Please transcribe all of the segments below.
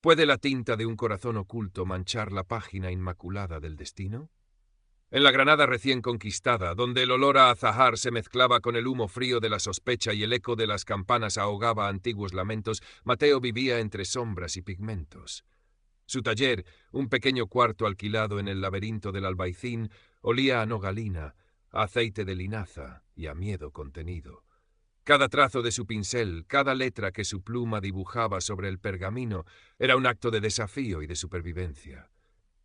¿Puede la tinta de un corazón oculto manchar la página inmaculada del destino? En la Granada recién conquistada, donde el olor a azahar se mezclaba con el humo frío de la sospecha y el eco de las campanas ahogaba antiguos lamentos, Mateo vivía entre sombras y pigmentos. Su taller, un pequeño cuarto alquilado en el laberinto del Albaicín, olía a nogalina, a aceite de linaza y a miedo contenido. Cada trazo de su pincel, cada letra que su pluma dibujaba sobre el pergamino, era un acto de desafío y de supervivencia.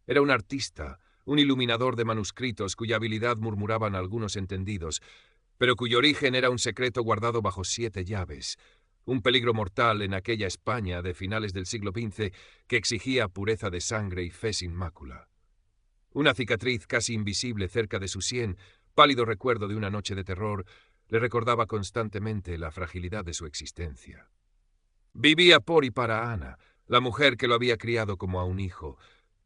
Era un artista, un iluminador de manuscritos cuya habilidad murmuraban algunos entendidos, pero cuyo origen era un secreto guardado bajo 7 llaves, un peligro mortal en aquella España de finales del siglo XV que exigía pureza de sangre y fe sin mácula. Una cicatriz casi invisible cerca de su sien, pálido recuerdo de una noche de terror, le recordaba constantemente la fragilidad de su existencia. Vivía por y para Ana, la mujer que lo había criado como a un hijo,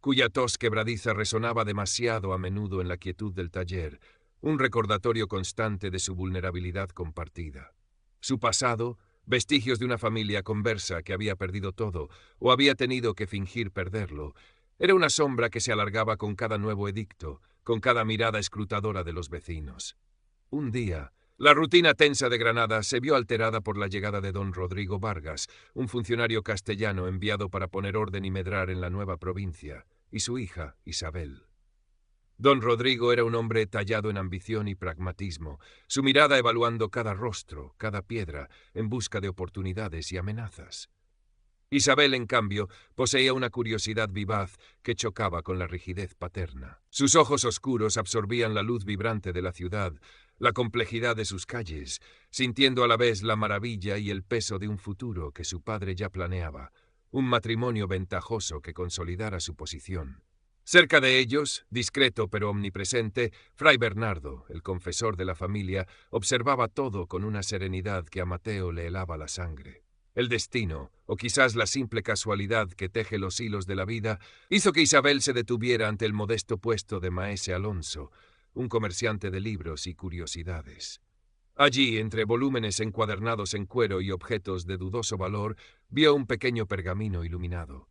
cuya tos quebradiza resonaba demasiado a menudo en la quietud del taller, un recordatorio constante de su vulnerabilidad compartida. Su pasado, vestigios de una familia conversa que había perdido todo o había tenido que fingir perderlo, era una sombra que se alargaba con cada nuevo edicto, con cada mirada escrutadora de los vecinos. Un día, la rutina tensa de Granada se vio alterada por la llegada de don Rodrigo Vargas, un funcionario castellano enviado para poner orden y medrar en la nueva provincia, y su hija, Isabel. Don Rodrigo era un hombre tallado en ambición y pragmatismo, su mirada evaluando cada rostro, cada piedra, en busca de oportunidades y amenazas. Isabel, en cambio, poseía una curiosidad vivaz que chocaba con la rigidez paterna. Sus ojos oscuros absorbían la luz vibrante de la ciudad, la complejidad de sus calles, sintiendo a la vez la maravilla y el peso de un futuro que su padre ya planeaba, un matrimonio ventajoso que consolidara su posición. Cerca de ellos, discreto pero omnipresente, Fray Bernardo, el confesor de la familia, observaba todo con una serenidad que a Mateo le helaba la sangre. El destino, o quizás la simple casualidad que teje los hilos de la vida, hizo que Isabel se detuviera ante el modesto puesto de maese Alonso, un comerciante de libros y curiosidades. Allí, entre volúmenes encuadernados en cuero y objetos de dudoso valor, vio un pequeño pergamino iluminado.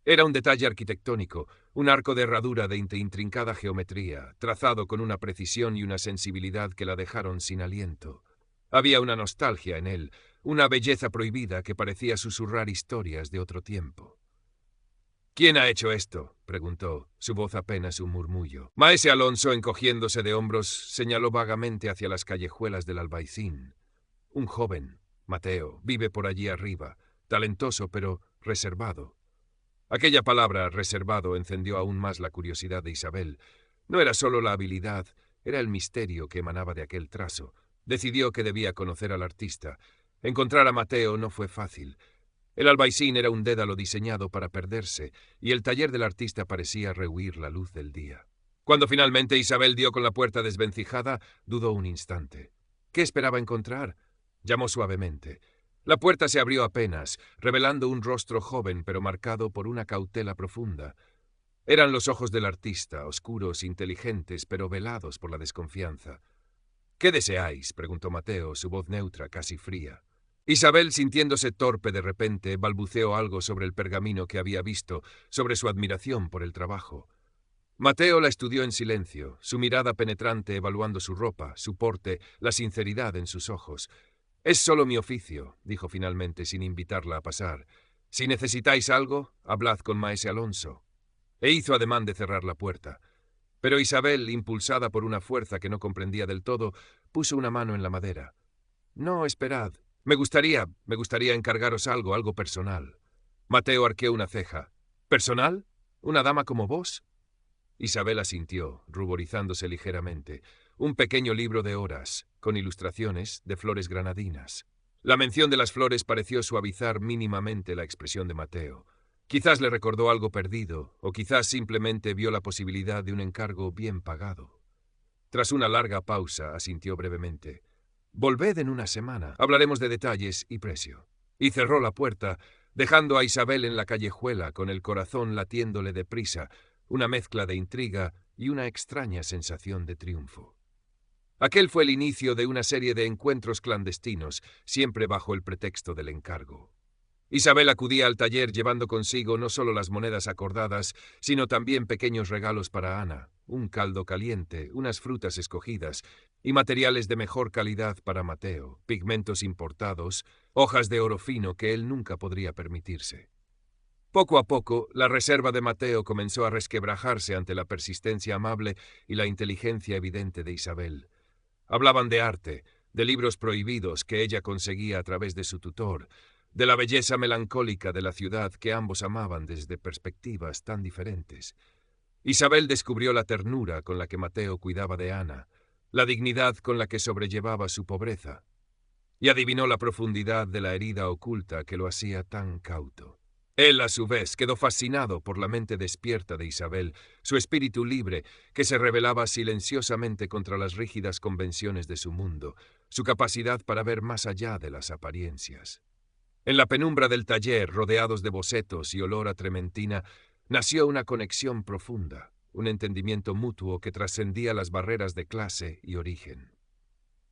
Era un detalle arquitectónico, un arco de herradura de intrincada geometría, trazado con una precisión y una sensibilidad que la dejaron sin aliento. Había una nostalgia en él, una belleza prohibida que parecía susurrar historias de otro tiempo. «¿Quién ha hecho esto?», preguntó, su voz apenas un murmullo. Maese Alonso, encogiéndose de hombros, señaló vagamente hacia las callejuelas del Albaicín. Un joven, Mateo, vive por allí arriba, talentoso pero reservado. Aquella palabra, reservado, encendió aún más la curiosidad de Isabel. No era solo la habilidad, era el misterio que emanaba de aquel trazo. Decidió que debía conocer al artista. Encontrar a Mateo no fue fácil. El Albaicín era un dédalo diseñado para perderse, y el taller del artista parecía rehuir la luz del día. Cuando finalmente Isabel dio con la puerta desvencijada, dudó un instante. ¿Qué esperaba encontrar? Llamó suavemente. La puerta se abrió apenas, revelando un rostro joven pero marcado por una cautela profunda. Eran los ojos del artista, oscuros, inteligentes, pero velados por la desconfianza. «¿Qué deseáis?», preguntó Mateo, su voz neutra, casi fría. Isabel, sintiéndose torpe de repente, balbuceó algo sobre el pergamino que había visto, sobre su admiración por el trabajo. Mateo la estudió en silencio, su mirada penetrante evaluando su ropa, su porte, la sinceridad en sus ojos. «Es solo mi oficio», dijo finalmente, sin invitarla a pasar. «Si necesitáis algo, hablad con maese Alonso». E hizo ademán de cerrar la puerta. Pero Isabel, impulsada por una fuerza que no comprendía del todo, puso una mano en la madera. «No, esperad. Me gustaría encargaros algo personal». Mateo arqueó una ceja. «¿Personal? ¿Una dama como vos?». Isabel asintió, ruborizándose ligeramente. Un pequeño libro de horas, con ilustraciones de flores granadinas. La mención de las flores pareció suavizar mínimamente la expresión de Mateo. Quizás le recordó algo perdido, o quizás simplemente vio la posibilidad de un encargo bien pagado. Tras una larga pausa, asintió brevemente. «Volved en una semana. Hablaremos de detalles y precio». Y cerró la puerta, dejando a Isabel en la callejuela con el corazón latiéndole deprisa, una mezcla de intriga y una extraña sensación de triunfo. Aquel fue el inicio de una serie de encuentros clandestinos, siempre bajo el pretexto del encargo. Isabel acudía al taller llevando consigo no solo las monedas acordadas, sino también pequeños regalos para Ana, un caldo caliente, unas frutas escogidas y materiales de mejor calidad para Mateo, pigmentos importados, hojas de oro fino que él nunca podría permitirse. Poco a poco, la reserva de Mateo comenzó a resquebrajarse ante la persistencia amable y la inteligencia evidente de Isabel. Hablaban de arte, de libros prohibidos que ella conseguía a través de su tutor, de la belleza melancólica de la ciudad que ambos amaban desde perspectivas tan diferentes. Isabel descubrió la ternura con la que Mateo cuidaba de Ana, la dignidad con la que sobrellevaba su pobreza, y adivinó la profundidad de la herida oculta que lo hacía tan cauto. Él, a su vez, quedó fascinado por la mente despierta de Isabel, su espíritu libre, que se rebelaba silenciosamente contra las rígidas convenciones de su mundo, su capacidad para ver más allá de las apariencias. En la penumbra del taller, rodeados de bocetos y olor a trementina, nació una conexión profunda, un entendimiento mutuo que trascendía las barreras de clase y origen.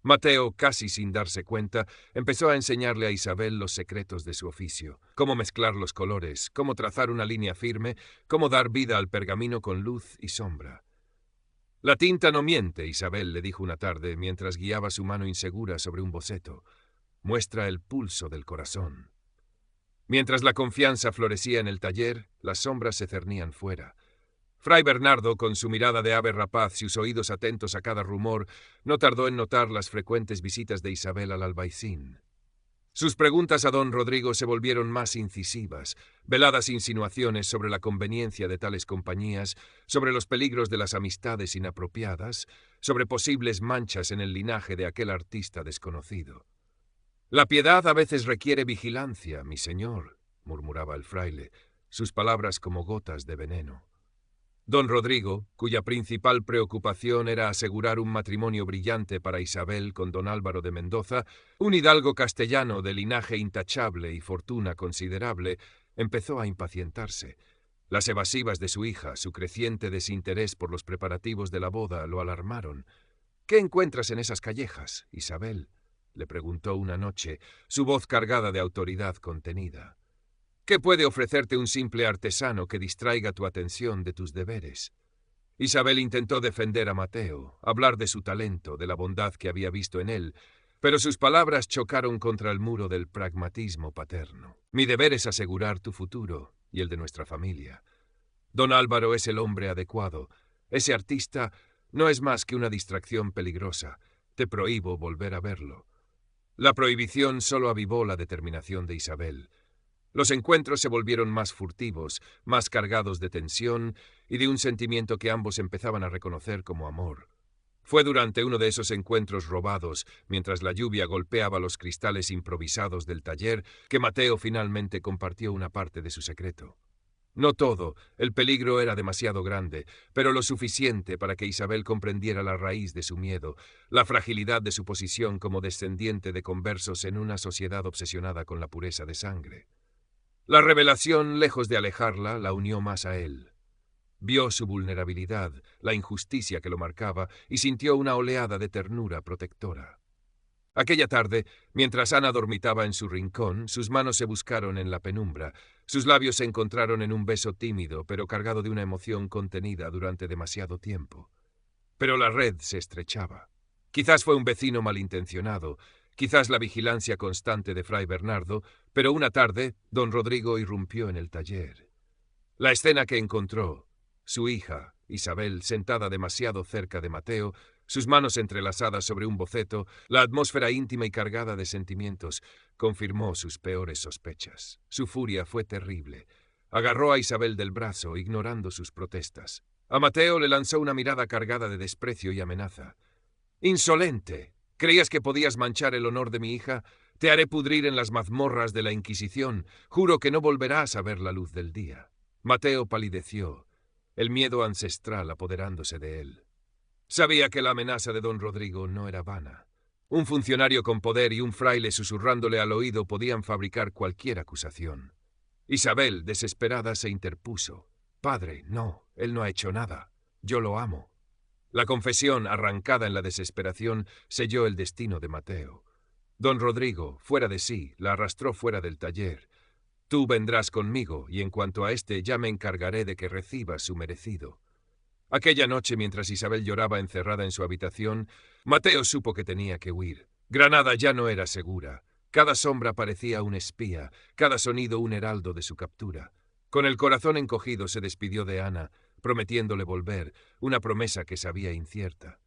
Mateo, casi sin darse cuenta, empezó a enseñarle a Isabel los secretos de su oficio, cómo mezclar los colores, cómo trazar una línea firme, cómo dar vida al pergamino con luz y sombra. «La tinta no miente», Isabel le dijo una tarde mientras guiaba su mano insegura sobre un boceto. «Muestra el pulso del corazón». Mientras la confianza florecía en el taller, las sombras se cernían fuera. Fray Bernardo, con su mirada de ave rapaz y sus oídos atentos a cada rumor, no tardó en notar las frecuentes visitas de Isabel al albaicín. Sus preguntas a don Rodrigo se volvieron más incisivas, veladas insinuaciones sobre la conveniencia de tales compañías, sobre los peligros de las amistades inapropiadas, sobre posibles manchas en el linaje de aquel artista desconocido. «La piedad a veces requiere vigilancia, mi señor», murmuraba el fraile, sus palabras como gotas de veneno. Don Rodrigo, cuya principal preocupación era asegurar un matrimonio brillante para Isabel con don Álvaro de Mendoza, un hidalgo castellano de linaje intachable y fortuna considerable, empezó a impacientarse. Las evasivas de su hija, su creciente desinterés por los preparativos de la boda, lo alarmaron. «¿Qué encuentras en esas callejas, Isabel?», le preguntó una noche, su voz cargada de autoridad contenida. «¿Qué puede ofrecerte un simple artesano que distraiga tu atención de tus deberes?» Isabel intentó defender a Mateo, hablar de su talento, de la bondad que había visto en él, pero sus palabras chocaron contra el muro del pragmatismo paterno. «Mi deber es asegurar tu futuro y el de nuestra familia. Don Álvaro es el hombre adecuado. Ese artista no es más que una distracción peligrosa. Te prohíbo volver a verlo». La prohibición solo avivó la determinación de Isabel. Los encuentros se volvieron más furtivos, más cargados de tensión y de un sentimiento que ambos empezaban a reconocer como amor. Fue durante uno de esos encuentros robados, mientras la lluvia golpeaba los cristales improvisados del taller, que Mateo finalmente compartió una parte de su secreto. No todo, el peligro era demasiado grande, pero lo suficiente para que Isabel comprendiera la raíz de su miedo, la fragilidad de su posición como descendiente de conversos en una sociedad obsesionada con la pureza de sangre. La revelación, lejos de alejarla, la unió más a él. Vio su vulnerabilidad, la injusticia que lo marcaba, y sintió una oleada de ternura protectora. Aquella tarde, mientras Ana dormitaba en su rincón, sus manos se buscaron en la penumbra, sus labios se encontraron en un beso tímido, pero cargado de una emoción contenida durante demasiado tiempo. Pero la red se estrechaba. Quizás fue un vecino malintencionado, quizás la vigilancia constante de Fray Bernardo, pero una tarde, don Rodrigo irrumpió en el taller. La escena que encontró, su hija, Isabel, sentada demasiado cerca de Mateo, sus manos entrelazadas sobre un boceto, la atmósfera íntima y cargada de sentimientos, confirmó sus peores sospechas. Su furia fue terrible. Agarró a Isabel del brazo, ignorando sus protestas. A Mateo le lanzó una mirada cargada de desprecio y amenaza. «¡Insolente! ¿Creías que podías manchar el honor de mi hija? Te haré pudrir en las mazmorras de la Inquisición. Juro que no volverás a ver la luz del día». Mateo palideció, el miedo ancestral apoderándose de él. Sabía que la amenaza de don Rodrigo no era vana. Un funcionario con poder y un fraile susurrándole al oído podían fabricar cualquier acusación. Isabel, desesperada, se interpuso. «Padre, no, él no ha hecho nada. Yo lo amo». La confesión, arrancada en la desesperación, selló el destino de Mateo. Don Rodrigo, fuera de sí, la arrastró fuera del taller. Tú vendrás conmigo, y en cuanto a este ya me encargaré de que reciba su merecido. Aquella noche, mientras Isabel lloraba encerrada en su habitación, Mateo supo que tenía que huir. Granada ya no era segura. Cada sombra parecía un espía, cada sonido un heraldo de su captura. Con el corazón encogido se despidió de Ana, prometiéndole volver, una promesa que sabía incierta.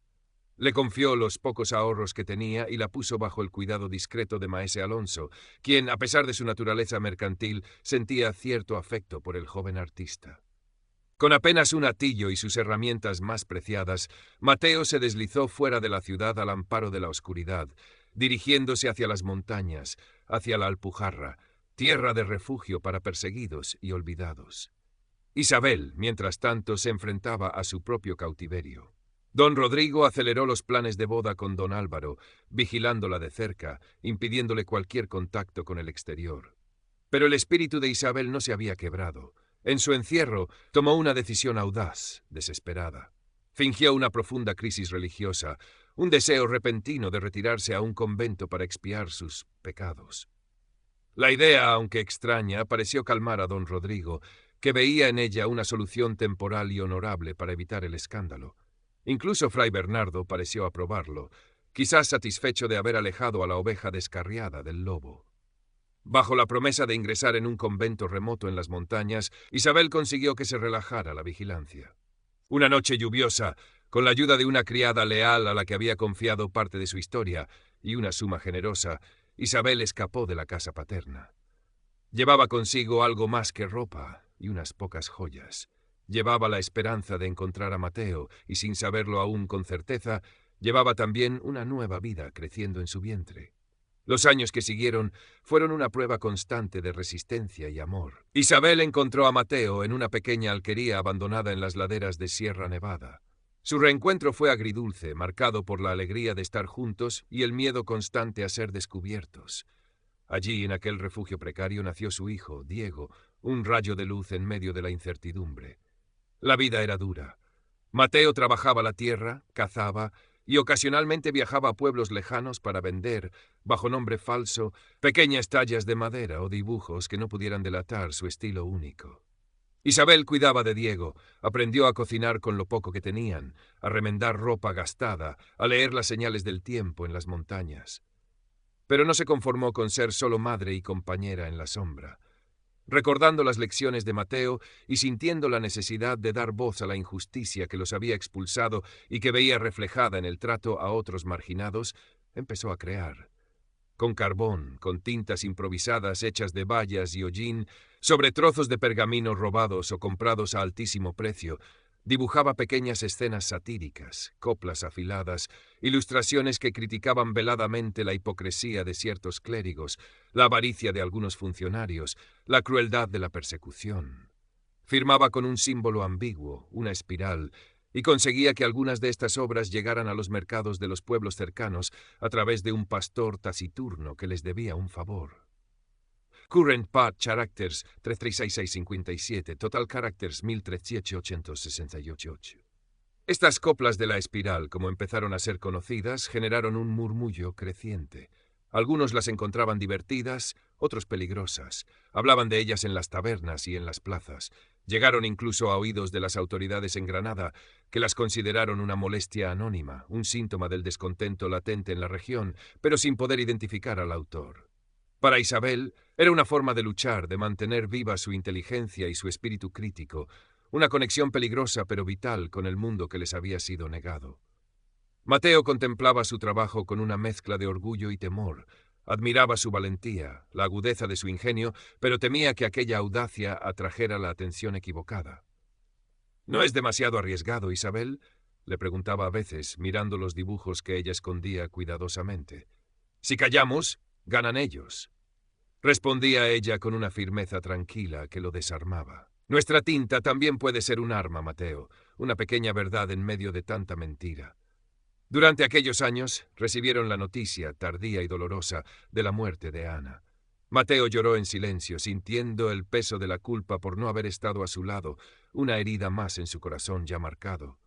Le confió los pocos ahorros que tenía y la puso bajo el cuidado discreto de maese Alonso, quien, a pesar de su naturaleza mercantil, sentía cierto afecto por el joven artista. Con apenas un atillo y sus herramientas más preciadas, Mateo se deslizó fuera de la ciudad al amparo de la oscuridad, dirigiéndose hacia las montañas, hacia la Alpujarra, tierra de refugio para perseguidos y olvidados. Isabel, mientras tanto, se enfrentaba a su propio cautiverio. Don Rodrigo aceleró los planes de boda con don Álvaro, vigilándola de cerca, impidiéndole cualquier contacto con el exterior. Pero el espíritu de Isabel no se había quebrado. En su encierro, tomó una decisión audaz, desesperada. Fingió una profunda crisis religiosa, un deseo repentino de retirarse a un convento para expiar sus pecados. La idea, aunque extraña, pareció calmar a don Rodrigo, que veía en ella una solución temporal y honorable para evitar el escándalo. Incluso fray Bernardo pareció aprobarlo, quizás satisfecho de haber alejado a la oveja descarriada del lobo. Bajo la promesa de ingresar en un convento remoto en las montañas, Isabel consiguió que se relajara la vigilancia. Una noche lluviosa, con la ayuda de una criada leal a la que había confiado parte de su historia y una suma generosa, Isabel escapó de la casa paterna. Llevaba consigo algo más que ropa y unas pocas joyas. Llevaba la esperanza de encontrar a Mateo y, sin saberlo aún con certeza, llevaba también una nueva vida creciendo en su vientre. Los años que siguieron fueron una prueba constante de resistencia y amor. Isabel encontró a Mateo en una pequeña alquería abandonada en las laderas de Sierra Nevada. Su reencuentro fue agridulce, marcado por la alegría de estar juntos y el miedo constante a ser descubiertos. Allí, en aquel refugio precario, nació su hijo, Diego, un rayo de luz en medio de la incertidumbre. La vida era dura. Mateo trabajaba la tierra, cazaba y ocasionalmente viajaba a pueblos lejanos para vender, bajo nombre falso, pequeñas tallas de madera o dibujos que no pudieran delatar su estilo único. Isabel cuidaba de Diego, aprendió a cocinar con lo poco que tenían, a remendar ropa gastada, a leer las señales del tiempo en las montañas. Pero no se conformó con ser solo madre y compañera en la sombra. Recordando las lecciones de Mateo y sintiendo la necesidad de dar voz a la injusticia que los había expulsado y que veía reflejada en el trato a otros marginados, empezó a crear. Con carbón, con tintas improvisadas hechas de bayas y hollín, sobre trozos de pergamino robados o comprados a altísimo precio, dibujaba pequeñas escenas satíricas, coplas afiladas, ilustraciones que criticaban veladamente la hipocresía de ciertos clérigos, la avaricia de algunos funcionarios, la crueldad de la persecución. Firmaba con un símbolo ambiguo, una espiral, y conseguía que algunas de estas obras llegaran a los mercados de los pueblos cercanos a través de un pastor taciturno que les debía un favor. Current Path Characters 336657, Total Characters 1368. Estas coplas de la espiral, como empezaron a ser conocidas, generaron un murmullo creciente. Algunos las encontraban divertidas, otros peligrosas. Hablaban de ellas en las tabernas y en las plazas. Llegaron incluso a oídos de las autoridades en Granada, que las consideraron una molestia anónima, un síntoma del descontento latente en la región, pero sin poder identificar al autor. Para Isabel, era una forma de luchar, de mantener viva su inteligencia y su espíritu crítico, una conexión peligrosa pero vital con el mundo que les había sido negado. Mateo contemplaba su trabajo con una mezcla de orgullo y temor. Admiraba su valentía, la agudeza de su ingenio, pero temía que aquella audacia atrajera la atención equivocada. ¿No es demasiado arriesgado, Isabel?, le preguntaba a veces, mirando los dibujos que ella escondía cuidadosamente. Si callamos, ganan ellos. Respondía ella con una firmeza tranquila que lo desarmaba. Nuestra tinta también puede ser un arma, Mateo, una pequeña verdad en medio de tanta mentira. Durante aquellos años recibieron la noticia, tardía y dolorosa, de la muerte de Ana. Mateo lloró en silencio, sintiendo el peso de la culpa por no haber estado a su lado, una herida más en su corazón ya marcado.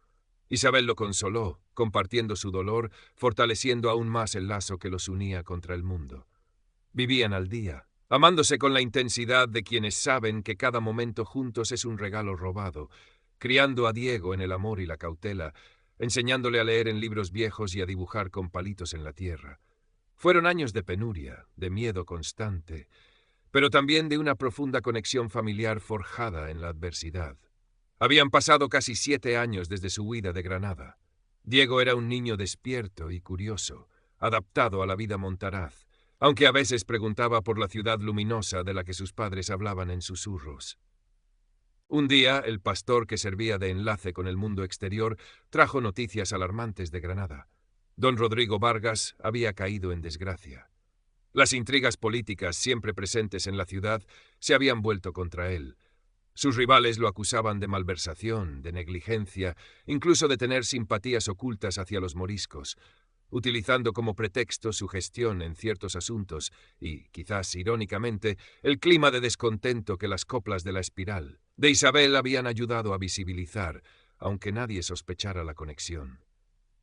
Isabel lo consoló, compartiendo su dolor, fortaleciendo aún más el lazo que los unía contra el mundo. Vivían al día. amándose con la intensidad de quienes saben que cada momento juntos es un regalo robado, criando a Diego en el amor y la cautela, enseñándole a leer en libros viejos y a dibujar con palitos en la tierra. Fueron años de penuria, de miedo constante, pero también de una profunda conexión familiar forjada en la adversidad. Habían pasado casi 7 años desde su huida de Granada. Diego era un niño despierto y curioso, adaptado a la vida montaraz, aunque a veces preguntaba por la ciudad luminosa de la que sus padres hablaban en susurros. Un día, el pastor que servía de enlace con el mundo exterior trajo noticias alarmantes de Granada. Don Rodrigo Vargas había caído en desgracia. Las intrigas políticas siempre presentes en la ciudad se habían vuelto contra él. Sus rivales lo acusaban de malversación, de negligencia, incluso de tener simpatías ocultas hacia los moriscos, utilizando como pretexto su gestión en ciertos asuntos y, quizás irónicamente, el clima de descontento que las coplas de la Espiral de Isabel habían ayudado a visibilizar, aunque nadie sospechara la conexión.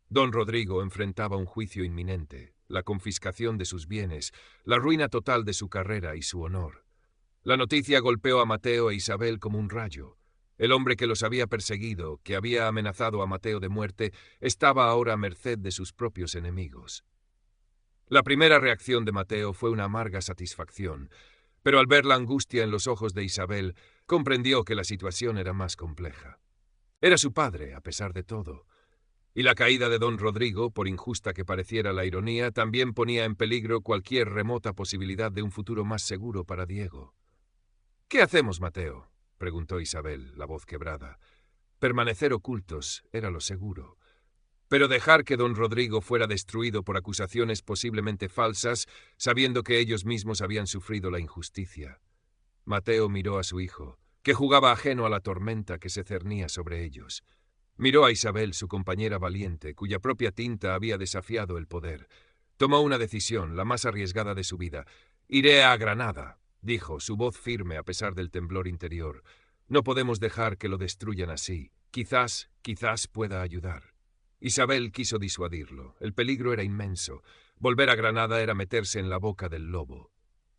Don Rodrigo enfrentaba un juicio inminente, la confiscación de sus bienes, la ruina total de su carrera y su honor. La noticia golpeó a Mateo e Isabel como un rayo. El hombre que los había perseguido, que había amenazado a Mateo de muerte, estaba ahora a merced de sus propios enemigos. La primera reacción de Mateo fue una amarga satisfacción, pero al ver la angustia en los ojos de Isabel, comprendió que la situación era más compleja. Era su padre, a pesar de todo. Y la caída de don Rodrigo, por injusta que pareciera la ironía, también ponía en peligro cualquier remota posibilidad de un futuro más seguro para Diego. «¿Qué hacemos, Mateo?», preguntó Isabel, la voz quebrada. Permanecer ocultos era lo seguro. Pero dejar que don Rodrigo fuera destruido por acusaciones posiblemente falsas, sabiendo que ellos mismos habían sufrido la injusticia. Mateo miró a su hijo, que jugaba ajeno a la tormenta que se cernía sobre ellos. Miró a Isabel, su compañera valiente, cuya propia tinta había desafiado el poder. Tomó una decisión, la más arriesgada de su vida. «Iré a Granada», dijo, su voz firme a pesar del temblor interior. «No podemos dejar que lo destruyan así. Quizás pueda ayudar». Isabel quiso disuadirlo. El peligro era inmenso. Volver a Granada era meterse en la boca del lobo.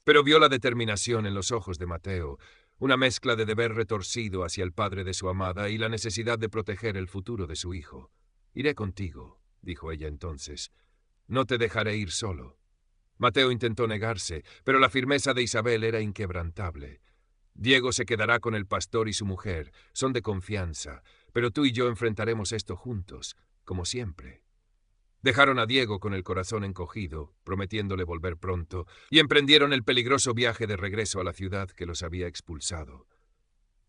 Pero vio la determinación en los ojos de Mateo, una mezcla de deber retorcido hacia el padre de su amada y la necesidad de proteger el futuro de su hijo. «Iré contigo», dijo ella entonces. «No te dejaré ir solo». Mateo intentó negarse, pero la firmeza de Isabel era inquebrantable. «Diego se quedará con el pastor y su mujer, son de confianza, pero tú y yo enfrentaremos esto juntos, como siempre». Dejaron a Diego con el corazón encogido, prometiéndole volver pronto, y emprendieron el peligroso viaje de regreso a la ciudad que los había expulsado.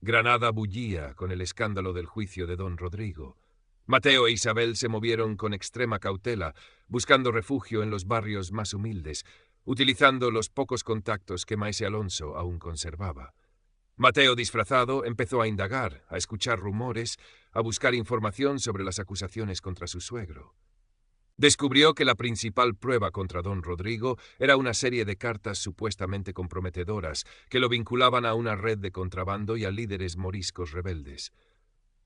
Granada bullía con el escándalo del juicio de don Rodrigo. Mateo e Isabel se movieron con extrema cautela, buscando refugio en los barrios más humildes, utilizando los pocos contactos que maese Alonso aún conservaba. Mateo, disfrazado, empezó a indagar, a escuchar rumores, a buscar información sobre las acusaciones contra su suegro. Descubrió que la principal prueba contra don Rodrigo era una serie de cartas supuestamente comprometedoras que lo vinculaban a una red de contrabando y a líderes moriscos rebeldes.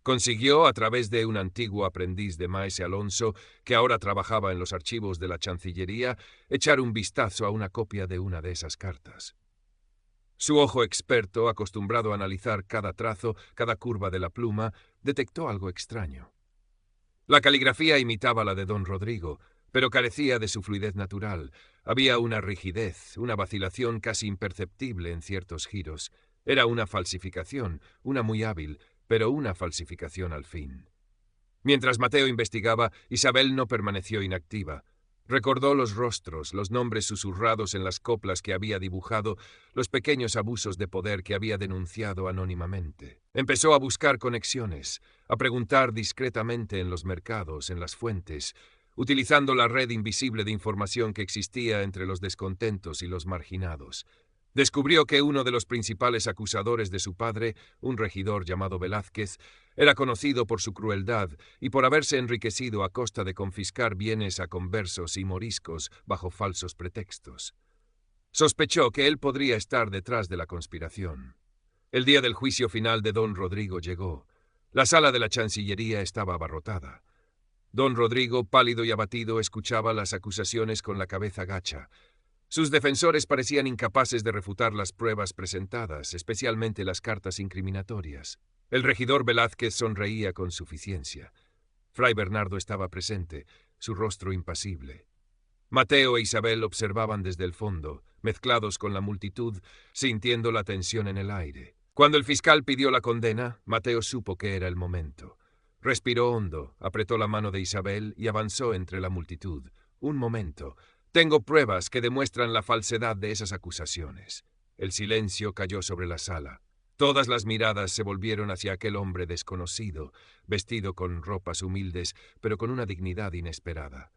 Consiguió, a través de un antiguo aprendiz de maese Alonso, que ahora trabajaba en los archivos de la Chancillería, echar un vistazo a una copia de una de esas cartas. Su ojo experto, acostumbrado a analizar cada trazo, cada curva de la pluma, detectó algo extraño. La caligrafía imitaba la de don Rodrigo, pero carecía de su fluidez natural. Había una rigidez, una vacilación casi imperceptible en ciertos giros. Era una falsificación, una muy hábil, pero una falsificación al fin. Mientras Mateo investigaba, Isabel no permaneció inactiva. Recordó los rostros, los nombres susurrados en las coplas que había dibujado, los pequeños abusos de poder que había denunciado anónimamente. Empezó a buscar conexiones, a preguntar discretamente en los mercados, en las fuentes, utilizando la red invisible de información que existía entre los descontentos y los marginados. Descubrió que uno de los principales acusadores de su padre, un regidor llamado Velázquez, era conocido por su crueldad y por haberse enriquecido a costa de confiscar bienes a conversos y moriscos bajo falsos pretextos. Sospechó que él podría estar detrás de la conspiración. El día del juicio final de don Rodrigo llegó. La sala de la Chancillería estaba abarrotada. Don Rodrigo, pálido y abatido, escuchaba las acusaciones con la cabeza gacha. Sus defensores parecían incapaces de refutar las pruebas presentadas, especialmente las cartas incriminatorias. El regidor Velázquez sonreía con suficiencia. Fray Bernardo estaba presente, su rostro impasible. Mateo e Isabel observaban desde el fondo, mezclados con la multitud, sintiendo la tensión en el aire. Cuando el fiscal pidió la condena, Mateo supo que era el momento. Respiró hondo, apretó la mano de Isabel y avanzó entre la multitud. Un momento. Tengo pruebas que demuestran la falsedad de esas acusaciones. El silencio cayó sobre la sala. Todas las miradas se volvieron hacia aquel hombre desconocido, vestido con ropas humildes, pero con una dignidad inesperada.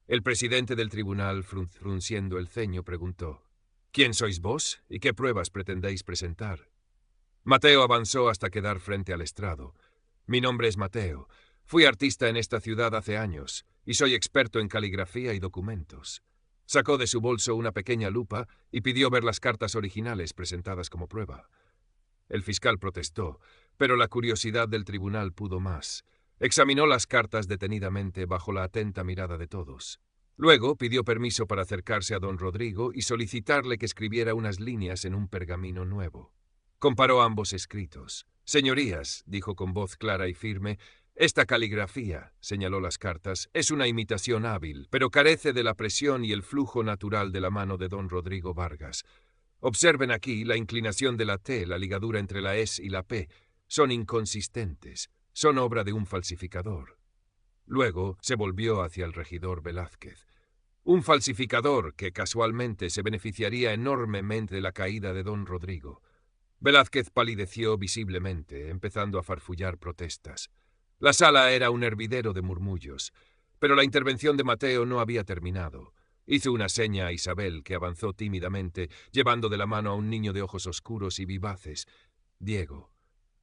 El presidente del tribunal, frunciendo el ceño, preguntó: «¿Quién sois vos y qué pruebas pretendéis presentar?» Mateo avanzó hasta quedar frente al estrado. «Mi nombre es Mateo. Fui artista en esta ciudad hace años y soy experto en caligrafía y documentos». Sacó de su bolso una pequeña lupa y pidió ver las cartas originales presentadas como prueba. El fiscal protestó, pero la curiosidad del tribunal pudo más. Examinó las cartas detenidamente bajo la atenta mirada de todos. Luego pidió permiso para acercarse a don Rodrigo y solicitarle que escribiera unas líneas en un pergamino nuevo. Comparó ambos escritos. «Señorías», dijo con voz clara y firme, «esta caligrafía», señaló las cartas, «es una imitación hábil, pero carece de la presión y el flujo natural de la mano de don Rodrigo Vargas. Observen aquí la inclinación de la T, la ligadura entre la S y la P. Son inconsistentes, son obra de un falsificador». Luego se volvió hacia el regidor Velázquez. Un falsificador que casualmente se beneficiaría enormemente de la caída de don Rodrigo. Velázquez palideció visiblemente, empezando a farfullar protestas. La sala era un hervidero de murmullos, pero la intervención de Mateo no había terminado. Hizo una seña a Isabel, que avanzó tímidamente, llevando de la mano a un niño de ojos oscuros y vivaces, Diego.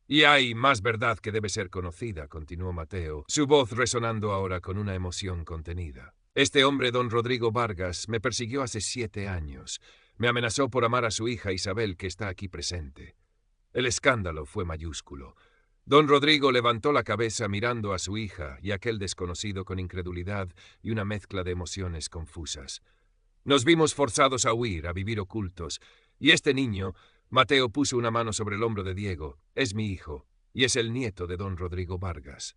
«Y hay más verdad que debe ser conocida», continuó Mateo, su voz resonando ahora con una emoción contenida. «Este hombre, don Rodrigo Vargas, me persiguió hace 7 años. Me amenazó por amar a su hija Isabel, que está aquí presente». El escándalo fue mayúsculo. Don Rodrigo levantó la cabeza mirando a su hija y a aquel desconocido con incredulidad y una mezcla de emociones confusas. «Nos vimos forzados a huir, a vivir ocultos, y este niño», Mateo puso una mano sobre el hombro de Diego, «es mi hijo, y es el nieto de don Rodrigo Vargas».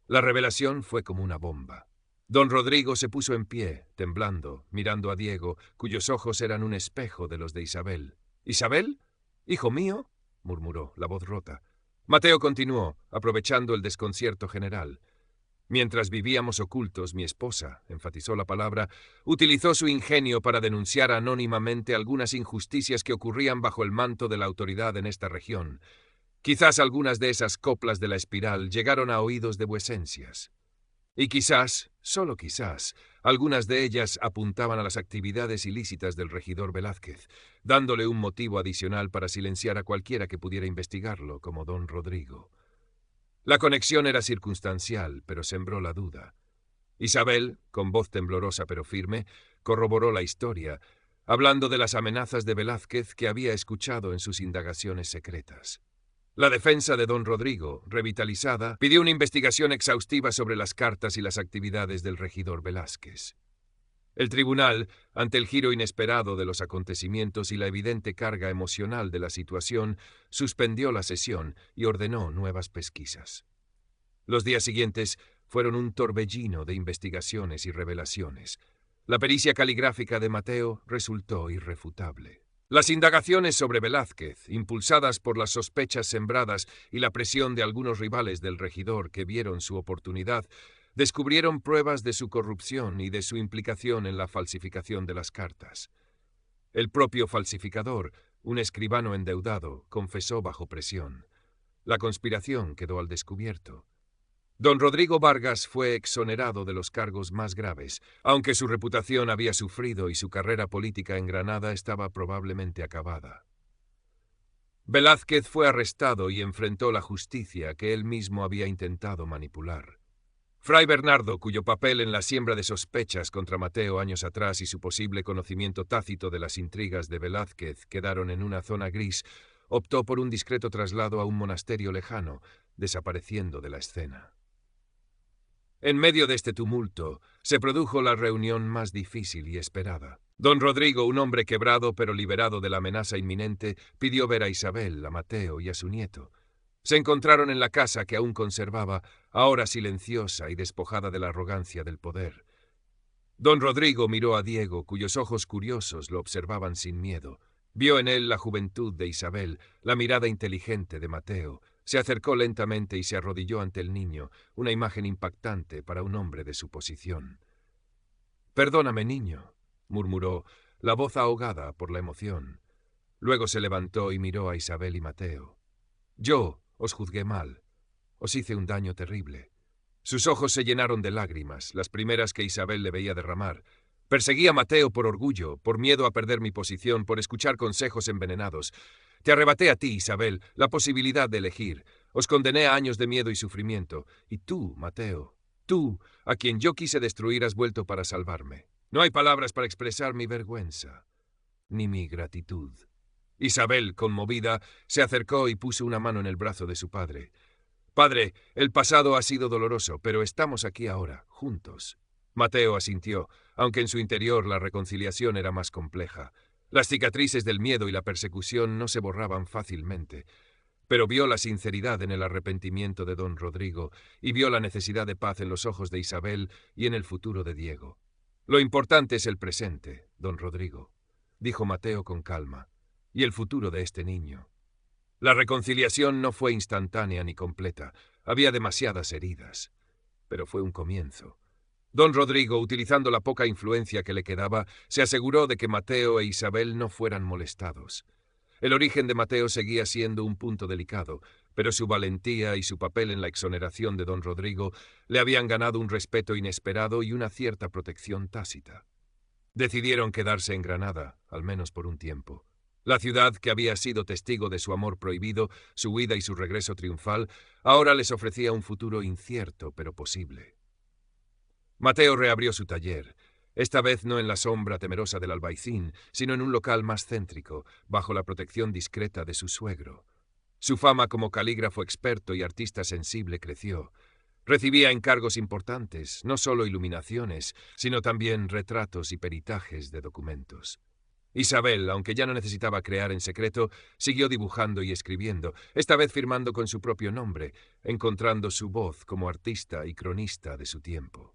La revelación fue como una bomba. Don Rodrigo se puso en pie, temblando, mirando a Diego, cuyos ojos eran un espejo de los de Isabel. «¿Isabel? ¿Hijo mío?», murmuró, la voz rota. Mateo continuó, aprovechando el desconcierto general. «Mientras vivíamos ocultos, mi esposa», enfatizó la palabra, utilizó su ingenio para denunciar anónimamente algunas injusticias que ocurrían bajo el manto de la autoridad en esta región. Quizás algunas de esas coplas de la espiral llegaron a oídos de vuecencias. Y quizás, solo quizás, algunas de ellas apuntaban a las actividades ilícitas del regidor Velázquez, dándole un motivo adicional para silenciar a cualquiera que pudiera investigarlo, como don Rodrigo. La conexión era circunstancial, pero sembró la duda. Isabel, con voz temblorosa pero firme, corroboró la historia, hablando de las amenazas de Velázquez que había escuchado en sus indagaciones secretas. La defensa de don Rodrigo, revitalizada, pidió una investigación exhaustiva sobre las cartas y las actividades del regidor Velázquez. El tribunal, ante el giro inesperado de los acontecimientos y la evidente carga emocional de la situación, suspendió la sesión y ordenó nuevas pesquisas. Los días siguientes fueron un torbellino de investigaciones y revelaciones. La pericia caligráfica de Mateo resultó irrefutable. Las indagaciones sobre Velázquez, impulsadas por las sospechas sembradas y la presión de algunos rivales del regidor que vieron su oportunidad, descubrieron pruebas de su corrupción y de su implicación en la falsificación de las cartas. El propio falsificador, un escribano endeudado, confesó bajo presión. La conspiración quedó al descubierto. Don Rodrigo Vargas fue exonerado de los cargos más graves, aunque su reputación había sufrido y su carrera política en Granada estaba probablemente acabada. Velázquez fue arrestado y enfrentó la justicia que él mismo había intentado manipular. Fray Bernardo, cuyo papel en la siembra de sospechas contra Mateo años atrás y su posible conocimiento tácito de las intrigas de Velázquez quedaron en una zona gris, optó por un discreto traslado a un monasterio lejano, desapareciendo de la escena. En medio de este tumulto, se produjo la reunión más difícil y esperada. Don Rodrigo, un hombre quebrado pero liberado de la amenaza inminente, pidió ver a Isabel, a Mateo y a su nieto. Se encontraron en la casa que aún conservaba, ahora silenciosa y despojada de la arrogancia del poder. Don Rodrigo miró a Diego, cuyos ojos curiosos lo observaban sin miedo. Vio en él la juventud de Isabel, la mirada inteligente de Mateo. Se acercó lentamente y se arrodilló ante el niño, una imagen impactante para un hombre de su posición. «Perdóname, niño», murmuró, la voz ahogada por la emoción. Luego se levantó y miró a Isabel y Mateo. «Yo os juzgué mal. Os hice un daño terrible». Sus ojos se llenaron de lágrimas, las primeras que Isabel le veía derramar. «Perseguí a Mateo por orgullo, por miedo a perder mi posición, por escuchar consejos envenenados. Te arrebaté a ti, Isabel, la posibilidad de elegir. Os condené a años de miedo y sufrimiento. Y tú, Mateo, tú, a quien yo quise destruir, has vuelto para salvarme. No hay palabras para expresar mi vergüenza, ni mi gratitud». Isabel, conmovida, se acercó y puso una mano en el brazo de su padre. «Padre, el pasado ha sido doloroso, pero estamos aquí ahora, juntos». Mateo asintió, aunque en su interior la reconciliación era más compleja. Las cicatrices del miedo y la persecución no se borraban fácilmente, pero vio la sinceridad en el arrepentimiento de don Rodrigo y vio la necesidad de paz en los ojos de Isabel y en el futuro de Diego. «Lo importante es el presente, don Rodrigo», dijo Mateo con calma, «y el futuro de este niño». La reconciliación no fue instantánea ni completa, había demasiadas heridas, pero fue un comienzo. Don Rodrigo, utilizando la poca influencia que le quedaba, se aseguró de que Mateo e Isabel no fueran molestados. El origen de Mateo seguía siendo un punto delicado, pero su valentía y su papel en la exoneración de don Rodrigo le habían ganado un respeto inesperado y una cierta protección tácita. Decidieron quedarse en Granada, al menos por un tiempo. La ciudad, que había sido testigo de su amor prohibido, su huida y su regreso triunfal, ahora les ofrecía un futuro incierto pero posible. Mateo reabrió su taller, esta vez no en la sombra temerosa del albaicín, sino en un local más céntrico, bajo la protección discreta de su suegro. Su fama como calígrafo experto y artista sensible creció. Recibía encargos importantes, no solo iluminaciones, sino también retratos y peritajes de documentos. Isabel, aunque ya no necesitaba crear en secreto, siguió dibujando y escribiendo, esta vez firmando con su propio nombre, encontrando su voz como artista y cronista de su tiempo.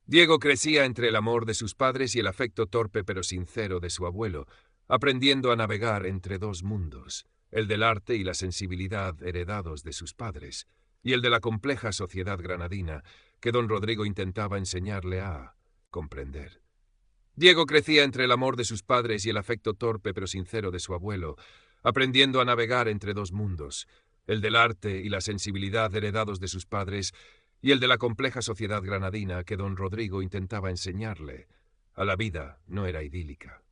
Diego crecía entre el amor de sus padres y el afecto torpe pero sincero de su abuelo, aprendiendo a navegar entre dos mundos, el del arte y la sensibilidad heredados de sus padres, y el de la compleja sociedad granadina que don Rodrigo intentaba enseñarle a comprender. Diego crecía entre el amor de sus padres y el afecto torpe pero sincero de su abuelo, aprendiendo a navegar entre dos mundos, el del arte y la sensibilidad heredados de sus padres y el de la compleja sociedad granadina que don Rodrigo intentaba enseñarle. A la vida no era idílica.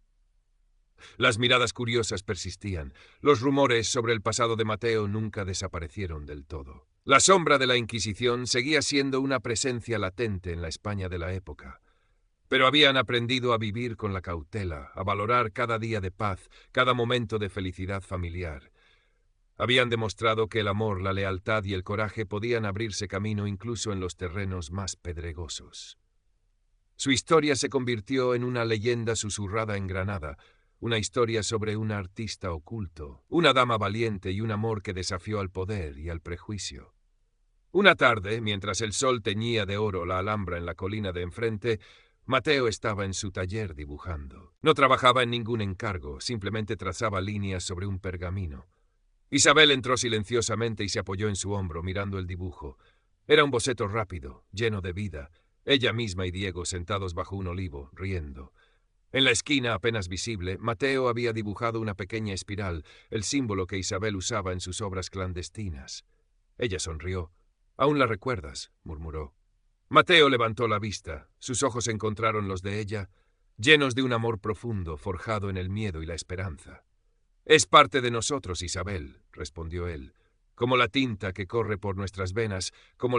Las miradas curiosas persistían. Los rumores sobre el pasado de Mateo nunca desaparecieron del todo. La sombra de la Inquisición seguía siendo una presencia latente en la España de la época. Pero habían aprendido a vivir con la cautela, a valorar cada día de paz, cada momento de felicidad familiar. Habían demostrado que el amor, la lealtad y el coraje podían abrirse camino incluso en los terrenos más pedregosos. Su historia se convirtió en una leyenda susurrada en Granada, una historia sobre un artista oculto, una dama valiente y un amor que desafió al poder y al prejuicio. Una tarde, mientras el sol teñía de oro la alhambra en la colina de enfrente, Mateo estaba en su taller dibujando. No trabajaba en ningún encargo, simplemente trazaba líneas sobre un pergamino. Isabel entró silenciosamente y se apoyó en su hombro, mirando el dibujo. Era un boceto rápido, lleno de vida. Ella misma y Diego sentados bajo un olivo, riendo. En la esquina, apenas visible, Mateo había dibujado una pequeña espiral, el símbolo que Isabel usaba en sus obras clandestinas. Ella sonrió. «¿Aún la recuerdas?», murmuró. Mateo levantó la vista. Sus ojos encontraron los de ella, llenos de un amor profundo, forjado en el miedo y la esperanza. «Es parte de nosotros, Isabel», respondió él, «como la tinta que corre por nuestras venas, como